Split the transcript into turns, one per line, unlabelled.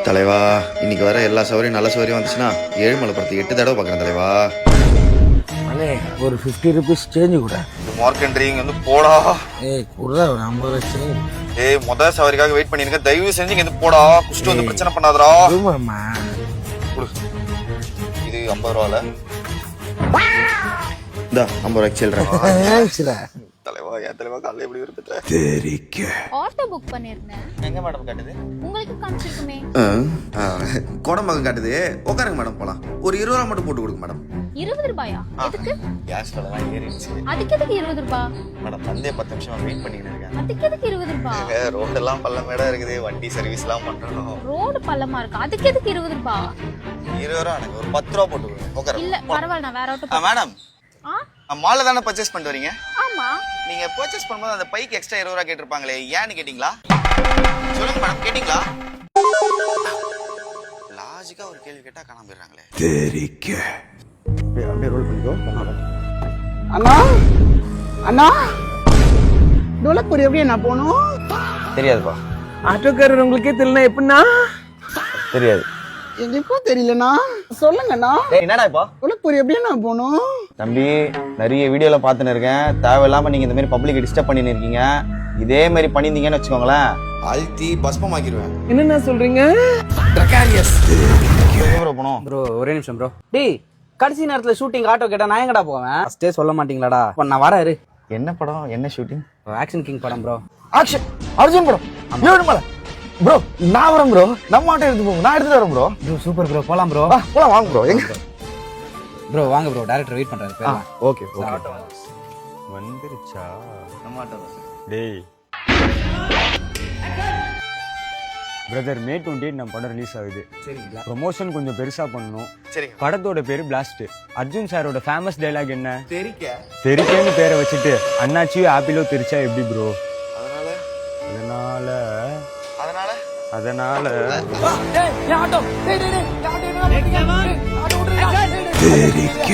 தலைவா இன்னைக்கு வர எல்லா சௌகரியம் நல்ல சௌகரியம் வந்துச்சுன்னா ஏழுமலை படத்தை 8 தடவை பார்க்குறேன் தலைவா.
அண்ணே ஒரு 50 rupees சேஞ்சு கூட.
மார்க்கெண்ட்ரிங் வந்து போடா.
குடுறா ஒரு 50 சேஞ்ச்.
முதல் சவாரிக்காக வெயிட் பண்ணிருக்க, தயவு செஞ்சு இங்க போடா. குஷ்டு வந்து பிரச்சனை பண்ணாதடா.
ஆமாம்மா
குடு. இது 50 ரூபால. இந்தா 50 ரூபாய்க்கு செல்றேன். தலைவா என் தலைவா காலைல எப்படி இருந்துட்ட? தெரிக்க.
ஆட்டோ புக் பண்ணிருந்தேன்.
எங்க மேடம் காட்டுது?
உங்களுக்கு காமிச்சிருக்குமே.
கோடம்பாக்கம் காட்டுது. உட்காருங்க மேடம் போலாம். ஒரு 20 ரூபாய் மட்டும் போட்டு கொடுங்க மேடம்.
20 ரூபாயா? எதுக்கு?
கேஸ் விலைலாம் ஏறிடுச்சு.
அதுக்கு எதுக்கு 20 ரூபாய்?
மேடம் வந்தே 10 நிமிஷமா வெயிட் பண்ணிட்டு இருக்கேன்.
அதுக்கு எதுக்கு 20 ரூபாய்?
ரோடெல்லாம் பள்ளமேடா இருக்குது, வண்டி சர்வீஸ்லாம் பண்றோம்.
ரோடு பள்ளமா இருக்கு. அதுக்கு எதுக்கு 20 ரூபாய்?
20 ரூபாய் எனக்கு ஒரு 10 ரூபாய் போட்டு கொடுங்க. உட்காருங்க.
இல்ல பரவாயில்ல, நான் வேற ஆட்டோ.
மேடம் மால்ல தானே பர்ச்சேஸ் பண்ணிட்டு வரீங்க?
ஆமா.
நீங்க பர்ச்சேஸ் பண்ணும்போது அந்த பைக்கு எக்ஸ்ட்ரா 20 ரூபாய் கேட்டிருப்பாங்களே, ஏன்னு கேட்டீங்களா? சொல்லுங்க மேடம், கேட்டீங்களா? லாஜிக்கா ஒரு கேள்வி கேட்டா காணாம போயிடுறாங்களே. தெரிக்க. அப்படியே ரோல் பண்ணிக்கோ.
அண்ணா அண்ணா டோலக்பூர் எப்படி நான் போகணும்?
தெரியாதுப்பா.
ஆட்டோக்காரர் உங்களுக்கே தெரியல எப்படின்னா?
தெரியாது.
எனக்கும் தெரியலண்ணா, சொல்லுங்கண்ணா.
என்னடா இப்போ
டோலக்பூர் எப்படி நான் போகணும்?
தம்பி, நிறைய வீடியோல பாத்துன்னு இருக்கேன். தேவையில்லாம நீங்க இந்த மாதிரி பப்ளிக் டிஸ்டர்ப் பண்ணின்னு இருக்கீங்க. இதே மாதிரி பண்ணிருந்தீங்கன்னு வச்சுக்கோங்களேன், அழுத்தி பஸ்பமாக்கிடுவேன்.
என்னென்ன சொல்றீங்க?
போனோம்
ப்ரோ ஒரே நிமிஷம் ப்ரோ. டேய் கடைசி நேரத்துல ஷூட்டிங் ஆட்டோ கேட்டா நான் எங்கடா போவேன்? ஃபர்ஸ்டே சொல்ல மாட்டீங்களாடா? நான் வரேன் இரு.
என்ன படம், என்ன ஷூட்டிங்?
ஆக்ஷன் கிங் படம் ப்ரோ.
ஆக்ஷன் அர்ஜுன் படம். ஏழுமலை ப்ரோ. நான் வரேன் ப்ரோ. நம்ம ஆட்டோ எடுத்து போங்க, நான் எடுத்துட்டு வரேன் ப்ரோ.
ப்ரோ சூப்பர் ப்ரோ, போலாம் ப்ரோ.
போலாம் வாங்க ப்ரோ. எங்க
ப்ரோ வாங்க ப்ரோ, டைரக்டர் வெயிட் பண்றாரு. போலாம்.
Okay okay.
வந்துருச்சா?
நம்ம ஆட்டோ தான்.
டேய் பிரதர், May 28 நம்ம படம் ரிலீஸ் ஆகுது.
சரிங்களா?
ப்ரொமோஷன் கொஞ்சம் பெருசா பண்ணணும்.
சரிங்க.
படத்தோட பேரு பிளாஸ்ட். அர்ஜுன் சாரோட ஃபேமஸ் டைலாக் என்ன?
தெரிக்க.
தெரிக்கேன்னு பேரை வச்சுட்டு அண்ணாச்சியும் ஆப்பிளோ தெரிச்சா எப்படி ப்ரோ?
அதனால
அதனால
அதனால
அதனால
தெரிக்க.